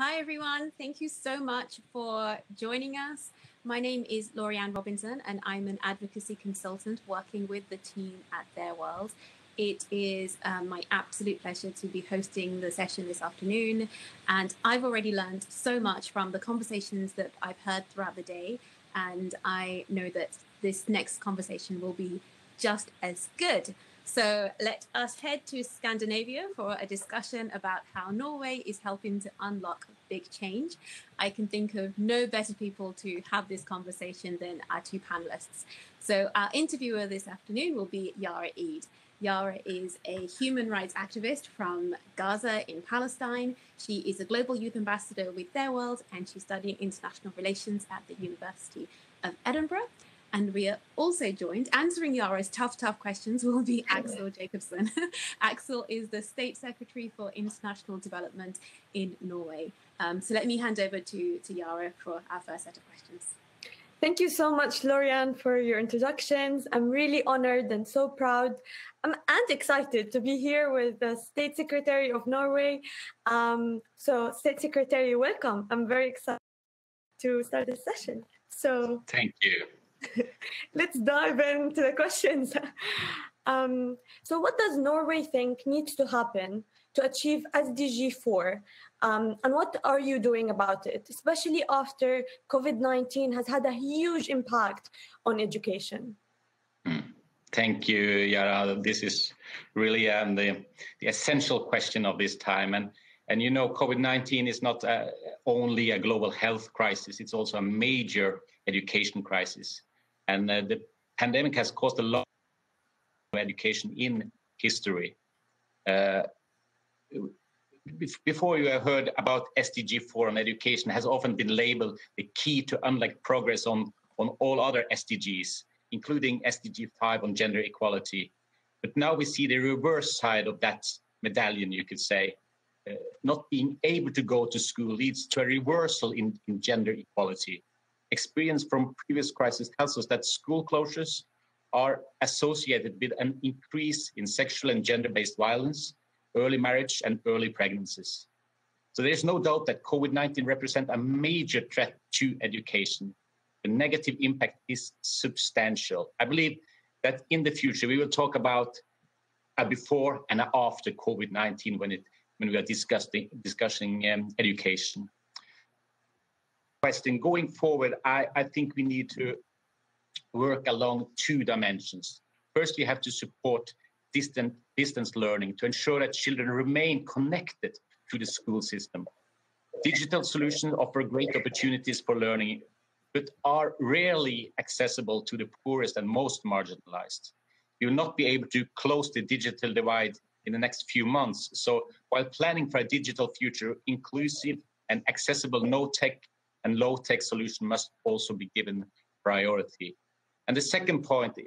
Hi, everyone. Thank you so much for joining us. My name is Lorriann Robinson, and I'm an advocacy consultant working with the team at Theirworld. It is my absolute pleasure to be hosting the session this afternoon. And I've already learned so much from the conversations that I've heard throughout the day. And I know that this next conversation will be just as good. So let us head to Scandinavia for a discussion about how Norway is helping to unlock big change. I can think of no better people to have this conversation than our two panelists. So our interviewer this afternoon will be Yara. Yara is a human rights activist from Gaza in Palestine. She is a global youth ambassador with Theirworld, and she's studying international relations at the University of Edinburgh. And we are also joined, answering Yara's tough questions, will be Aksel Jacobsen. Aksel is the State Secretary for International Development in Norway. So let me hand over to Yara for our first set of questions. Thank you so much, Lorriann, for your introductions. I'm really honored and so proud and excited to be here with the State Secretary of Norway. So, State Secretary, welcome. I'm very excited to start this session. So, thank you. Let's dive into the questions. So what does Norway think needs to happen to achieve SDG 4? And what are you doing about it, especially after COVID-19 has had a huge impact on education? Thank you, Yara. This is really the essential question of this time. And you know, COVID-19 is not only a global health crisis, it's also a major education crisis. And the pandemic has caused a lot of education in history. Before you have heard about SDG 4 on education has often been labeled the key to unlock progress on all other SDGs, including SDG 5 on gender equality. But now we see the reverse side of that medallion, you could say. Not being able to go to school leads to a reversal in gender equality. Experience from previous crises tells us that school closures are associated with an increase in sexual and gender-based violence, early marriage, and early pregnancies. So there's no doubt that COVID-19 represents a major threat to education. The negative impact is substantial. I believe that in the future, we will talk about a before and a after COVID-19 when we are discussing education. Question going forward, I think we need to work along two dimensions. First, we have to support distance learning to ensure that children remain connected to the school system. Digital solutions offer great opportunities for learning, but are rarely accessible to the poorest and most marginalized. We will not be able to close the digital divide in the next few months. So while planning for a digital future, inclusive and accessible no-tech and low-tech solution must also be given priority. And the second point,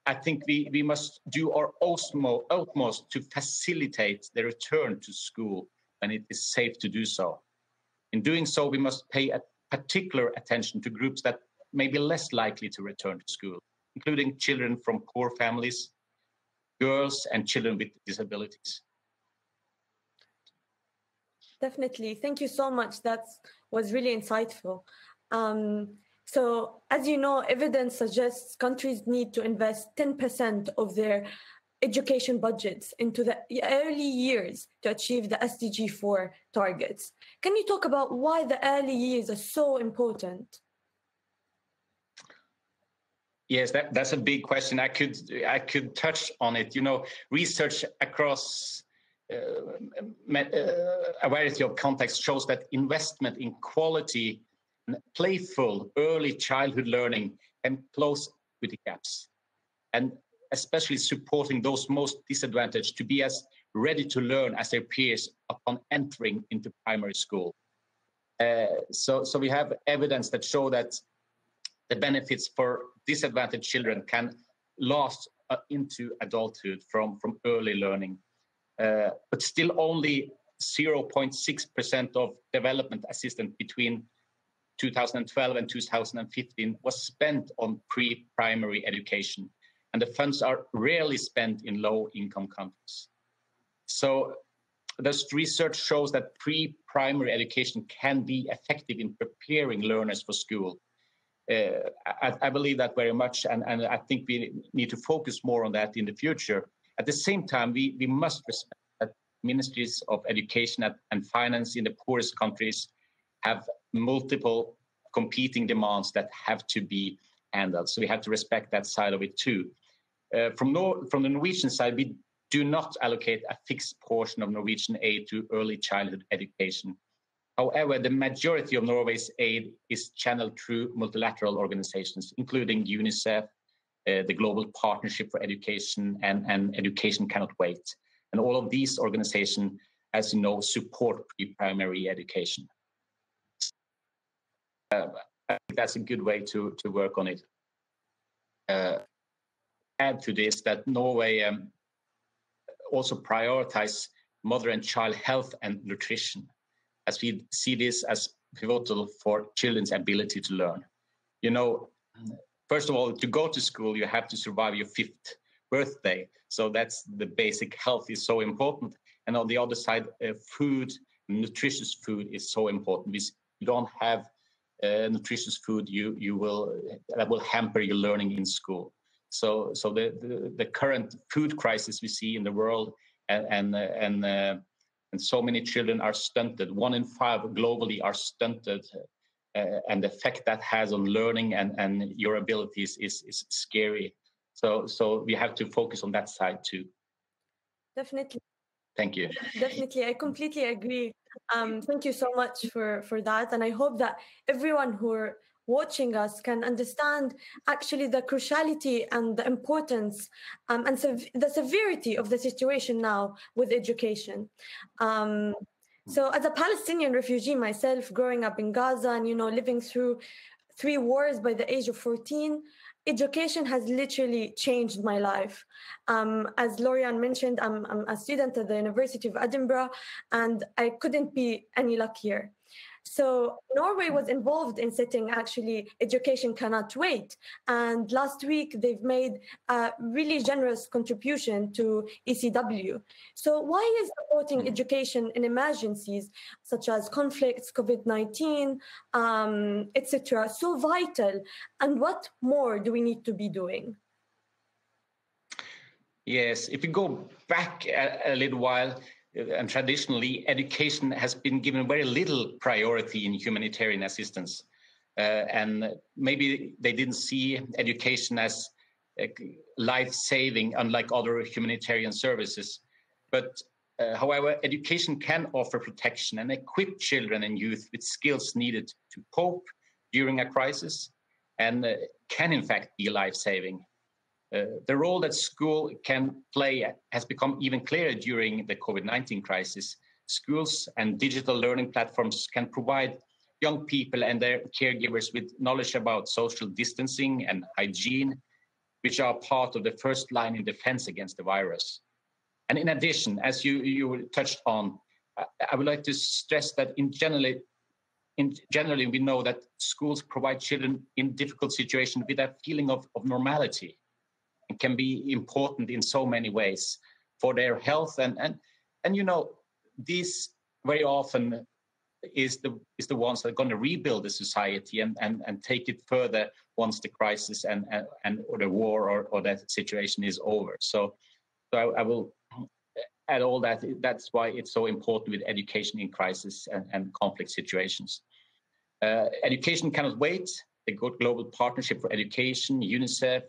I think we must do our utmost to facilitate the return to school when it is safe to do so. In doing so, we must pay a particular attention to groups that may be less likely to return to school, including children from poor families, girls, and children with disabilities. Definitely. Thank you so much. That was really insightful. So, as you know, evidence suggests countries need to invest 10% of their education budgets into the early years to achieve the SDG 4 targets. Can you talk about why the early years are so important? Yes, that's a big question. I could touch on it. You know, research across a variety of contexts shows that investment in quality, playful, early childhood learning can close equity gaps, and especially supporting those most disadvantaged to be as ready to learn as their peers upon entering into primary school. So we have evidence that show that the benefits for disadvantaged children can last into adulthood from early learning. But still only 0.6% of development assistance between 2012 and 2015 was spent on pre-primary education. And the funds are rarely spent in low-income countries. So this research shows that pre-primary education can be effective in preparing learners for school. I believe that very much, and I think we need to focus more on that in the future. At the same time, we must respect that ministries of education and finance in the poorest countries have multiple competing demands that have to be handled. So we have to respect that side of it too. From the Norwegian side, we do not allocate a fixed portion of Norwegian aid to early childhood education. However, the majority of Norway's aid is channeled through multilateral organizations, including UNICEF, the Global Partnership for Education, and Education Cannot Wait. And all of these organizations, as you know, support pre-primary education. I think that's a good way to work on it. Add to this that Norway also prioritizes mother and child health and nutrition, as we see this as pivotal for children's ability to learn. You know, first of all, to go to school, you have to survive your 5th birthday. So that's the basic health is so important. And on the other side, food, nutritious food is so important. If you don't have nutritious food, that will hamper your learning in school. So the current food crisis we see in the world and so many children are stunted. 1 in 5 globally are stunted, and the effect that has on learning and your abilities is scary. So we have to focus on that side too. Definitely. Thank you. Definitely, I completely agree. Thank you so much for that, and I hope that everyone who are watching us can understand actually the cruciality and the importance and the severity of the situation now with education. So as a Palestinian refugee myself, growing up in Gaza and, living through 3 wars by the age of 14, education has literally changed my life. As Lorriann mentioned, I'm a student at the University of Edinburgh, and I couldn't be any luckier. So Norway was involved in setting actually Education Cannot Wait. And last week, they've made a really generous contribution to ECW. So why is supporting education in emergencies such as conflicts, COVID-19, etc., so vital? And what more do we need to be doing? Yes, if you go back a little while, and traditionally, education has been given very little priority in humanitarian assistance. And maybe they didn't see education as life-saving, unlike other humanitarian services. But however, education can offer protection and equip children and youth with skills needed to cope during a crisis, and can in fact be life-saving. The role that school can play has become even clearer during the COVID-19 crisis. Schools and digital learning platforms can provide young people and their caregivers with knowledge about social distancing and hygiene, which are part of the first line in defense against the virus. And in addition, as you touched on, I would like to stress that generally, we know that schools provide children in difficult situations with a feeling of normality, and can be important in so many ways for their health. And these very often is the ones that are going to rebuild the society and take it further once the crisis or the war or that situation is over. So I will add all that. That's why it's so important with education in crisis and conflict situations. Education Cannot Wait, the Global Partnership for Education, UNICEF,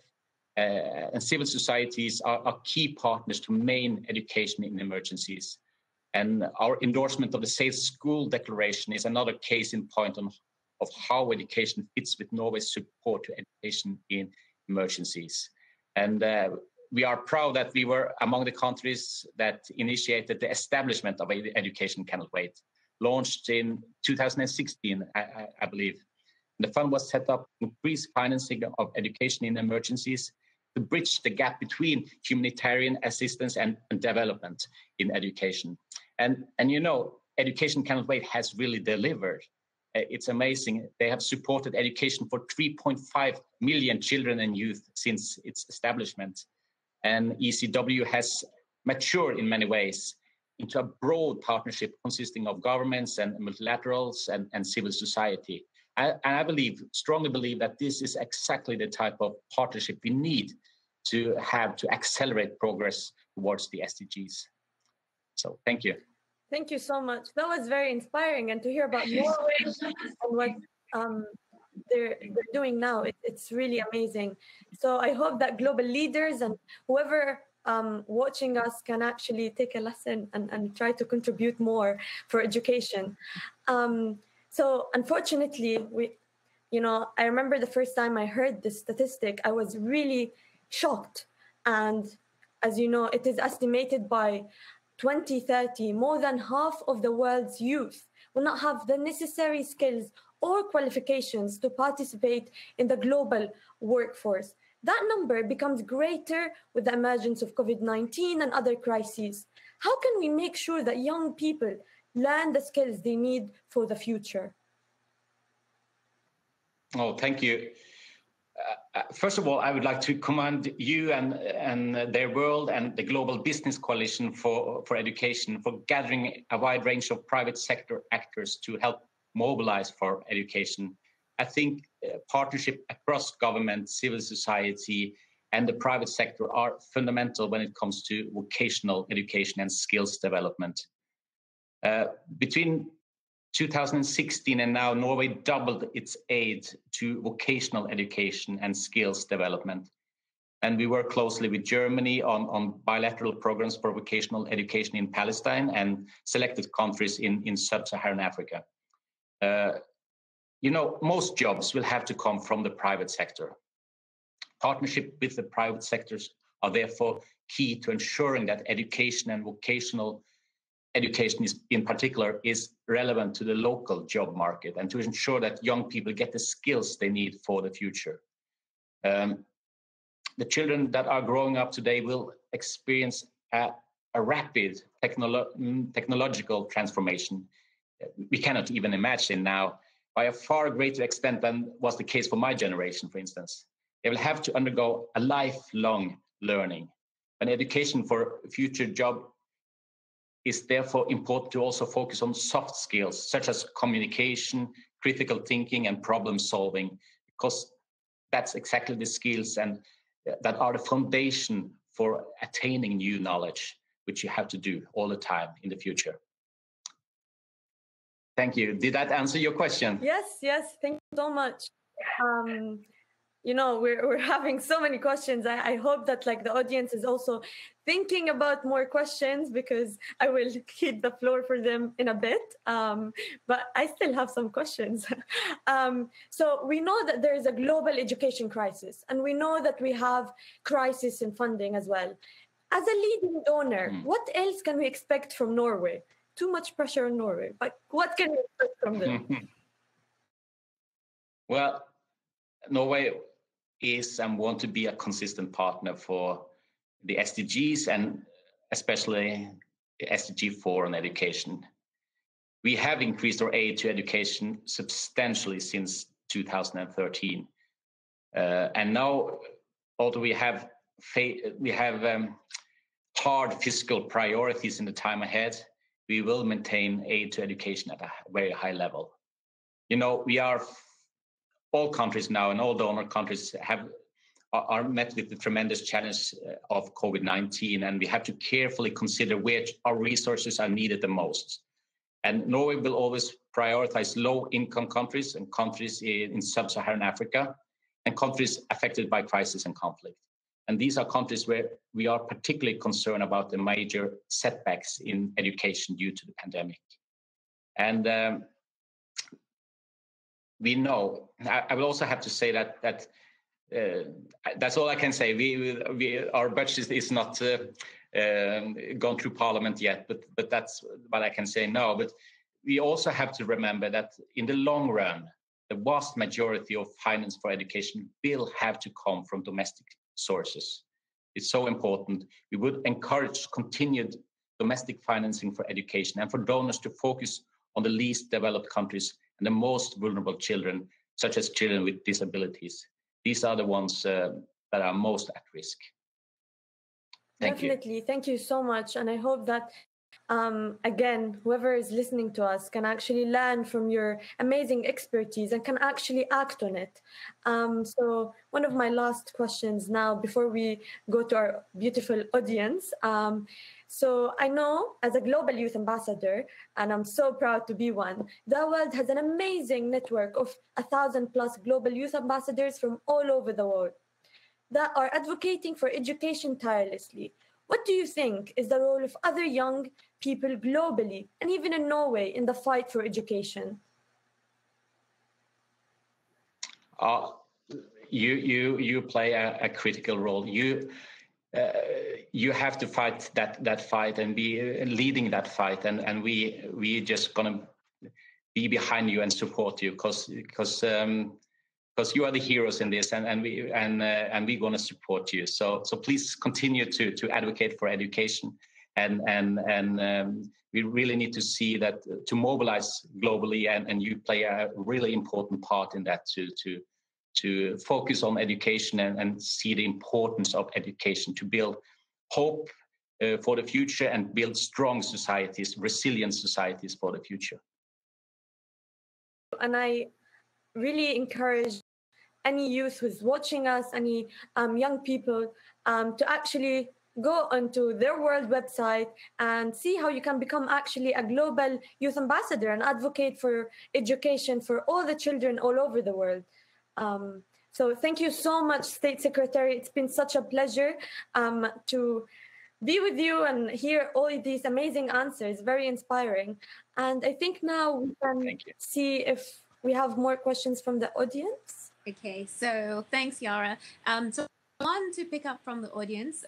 and civil societies are key partners to main education in emergencies. And our endorsement of the Safe School Declaration is another case in point of how education fits with Norway's support to education in emergencies. And we are proud that we were among the countries that initiated the establishment of Education Cannot Wait, launched in 2016, I believe. And the fund was set up to increase financing of education in emergencies, to bridge the gap between humanitarian assistance and development in education. And Education Cannot Wait has really delivered. It's amazing. They have supported education for 3.5 million children and youth since its establishment. And ECW has matured in many ways. into a broad partnership consisting of governments and multilaterals and civil society. And I strongly believe that this is exactly the type of partnership we need to have to accelerate progress towards the SDGs. So thank you. Thank you so much. That was very inspiring, and to hear about Norway and what they're doing now, it's really amazing. So I hope that global leaders and whoever watching us can actually take a lesson and try to contribute more for education. So unfortunately, I remember the first time I heard this statistic, I was really shocked. And as you know, it is estimated by 2030, more than half of the world's youth will not have the necessary skills or qualifications to participate in the global workforce. That number becomes greater with the emergence of COVID-19 and other crises. How can we make sure that young people learn the skills they need for the future? Oh, thank you. First of all, I would like to commend you and Theirworld and the Global Business Coalition for Education for gathering a wide range of private sector actors to help mobilize for education. I think partnership across government, civil society, and the private sector are fundamental when it comes to vocational education and skills development. Between 2016 and now, Norway doubled its aid to vocational education and skills development. And we work closely with Germany on bilateral programs for vocational education in Palestine and selected countries in sub-Saharan Africa. Most jobs will have to come from the private sector. Partnership with the private sectors are therefore key to ensuring that education and vocational education in particular is relevant to the local job market and to ensure that young people get the skills they need for the future. The children that are growing up today will experience a rapid technological transformation. We cannot even imagine now, by a far greater extent than was the case for my generation, for instance. They will have to undergo a lifelong learning. And education for a future job is therefore important to also focus on soft skills, such as communication, critical thinking, and problem solving, because that's exactly the skills and that are the foundation for attaining new knowledge, which you have to do all the time in the future. Thank you. Did that answer your question? Yes. Thank you so much. We're having so many questions. I hope that the audience is also thinking about more questions, because I will keep the floor for them in a bit. But I still have some questions. So we know that there is a global education crisis, and we know that we have crisis in funding as well. As a leading donor, what else can we expect from Norway? Too much pressure on Norway, but what can we expect from them? Well, Norway is and want to be a consistent partner for the SDGs, and especially SDG 4 on education. We have increased our aid to education substantially since 2013. And now, although we have hard fiscal priorities in the time ahead, we will maintain aid to education at a very high level. All countries now and all donor countries are met with the tremendous challenge of COVID-19, and we have to carefully consider where our resources are needed the most. And Norway will always prioritize low-income countries and countries in sub-Saharan Africa and countries affected by crisis and conflict. And these are countries where we are particularly concerned about the major setbacks in education due to the pandemic. And we know, I will also have to say that that's all I can say. Our budget is not gone through Parliament yet, but that's what I can say now. But we also have to remember that in the long run, the vast majority of finance for education will have to come from domestic sources. It's so important. We would encourage continued domestic financing for education and for donors to focus on the least developed countries and the most vulnerable children, such as children with disabilities. These are the ones that are most at risk. Definitely. Thank you so much. And I hope that Again, whoever is listening to us can actually learn from your amazing expertise and can actually act on it. So one of my last questions now, before we go to our beautiful audience. So I know as a global youth ambassador, and I'm so proud to be one, Theirworld has an amazing network of 1,000+ global youth ambassadors from all over the world that are advocating for education tirelessly. What do you think is the role of other young people globally and even in Norway in the fight for education? You play a critical role. You have to fight that fight and be leading that fight, and we just gonna be behind you and support you because you are the heroes in this, and we're going to support you. So please continue to advocate for education, and we really need to see that to mobilize globally, and you play a really important part in that to focus on education and see the importance of education to build hope for the future and build strong societies, resilient societies for the future. And I really encourage any youth who's watching us, any young people, to actually go onto Theirworld website and see how you can become actually a global youth ambassador and advocate for education for all the children all over the world. So thank you so much, State Secretary. It's been such a pleasure to be with you and hear all these amazing answers, very inspiring. And I think now we can see if we have more questions from the audience. Okay, so thanks, Yara. So I want to pick up from the audience,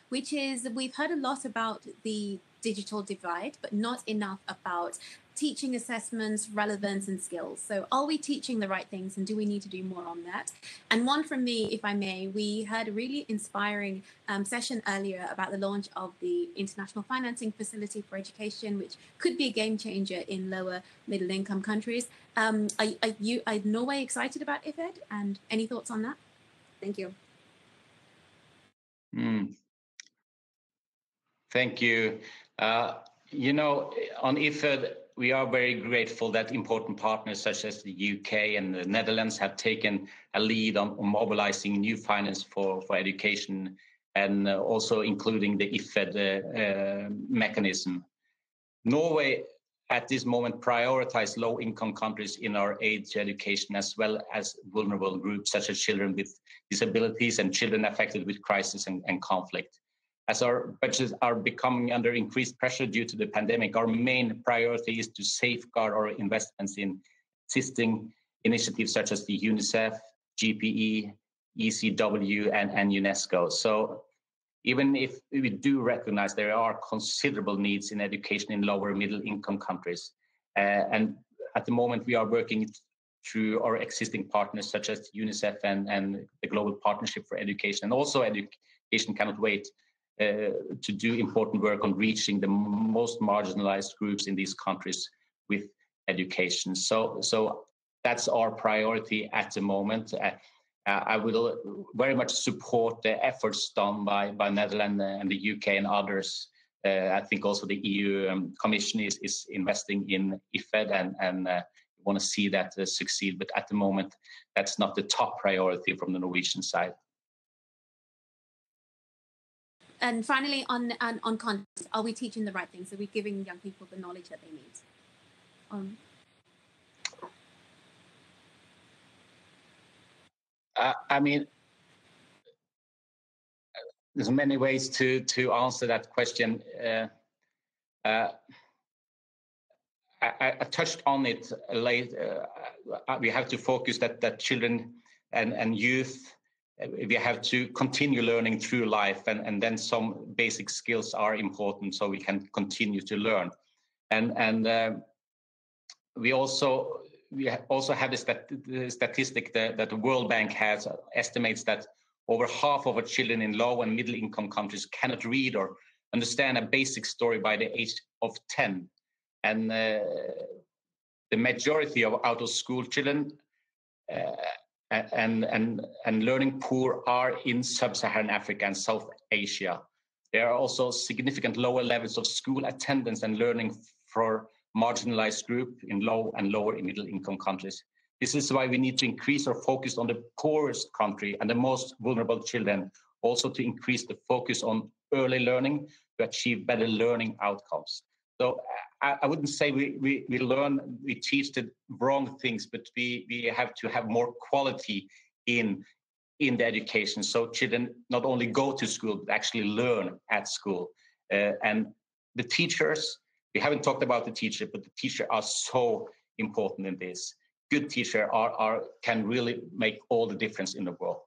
which is we've heard a lot about the digital divide, but not enough about teaching assessments, relevance, and skills. So are we teaching the right things, and do we need to do more on that? And one from me, if I may, we had a really inspiring session earlier about the launch of the International Financing Facility for Education, which could be a game changer in lower middle income countries. Are Norway excited about IFED, and any thoughts on that? Thank you. Thank you. On IFED, we are very grateful that important partners such as the UK and the Netherlands have taken a lead on mobilizing new finance for education, and also including the IFED mechanism. Norway, at this moment, prioritize low-income countries in our aid to education, as well as vulnerable groups such as children with disabilities and children affected with crisis and conflict. As our budgets are becoming under increased pressure due to the pandemic, our main priority is to safeguard our investments in existing initiatives such as the UNICEF, GPE, ECW, and UNESCO. So even if we do recognize there are considerable needs in education in lower middle income countries, and at the moment we are working through our existing partners such as UNICEF and the Global Partnership for Education, and also Education Cannot Wait, to do important work on reaching the most marginalized groups in these countries with education. So that's our priority at the moment. I will very much support the efforts done by Netherlands and the UK and others. I think also the EU Commission is investing in IFED and want to see that succeed. But at the moment, that's not the top priority from the Norwegian side. And finally, on content, are we teaching the right things? Are we giving young people the knowledge that they need? I mean, there's many ways to answer that question. I touched on it late. We have to focus that children and youth, we have to continue learning through life, and then some basic skills are important so we can continue to learn. And we also have the statistic that the World Bank has estimates that over half of our children in low and middle income countries cannot read or understand a basic story by the age of 10. And the majority of out of school children and learning poor are in sub-Saharan Africa and South Asia. There are also significant lower levels of school attendance and learning for marginalized groups in low and lower middle income countries. This is why we need to increase our focus on the poorest country and the most vulnerable children, also to increase the focus on early learning to achieve better learning outcomes. So I wouldn't say we teach the wrong things, but we have to have more quality in the education. So children not only go to school, but actually learn at school. And the teachers, we haven't talked about the teacher, but the teacher are so important in this. Good teacher can really make all the difference in the world.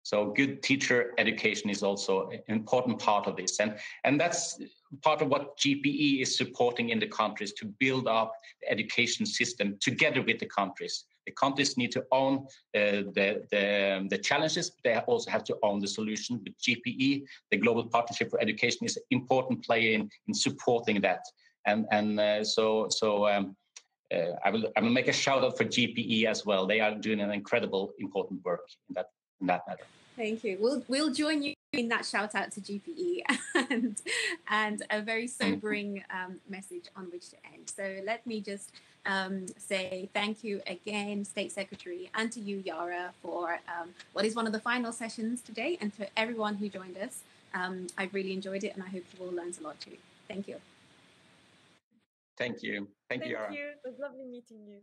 So good teacher education is also an important part of this. And that's part of what GPE is supporting in the countries, to build up the education system together with the countries. The countries need to own the challenges, but they also have to own the solution. But GPE, the Global Partnership for Education, is an important player in supporting that. I will make a shout out for GPE as well. They are doing an incredible, important work in that matter. Thank you. We'll join you in that shout out to GPE and a very sobering message on which to end. So let me just say thank you again, State Secretary, and to you, Yara, for what is one of the final sessions today, and to everyone who joined us. I've really enjoyed it, and I hope you all learned a lot too. Thank you. Thank you. Thank you, Yara. Thank you. It was lovely meeting you.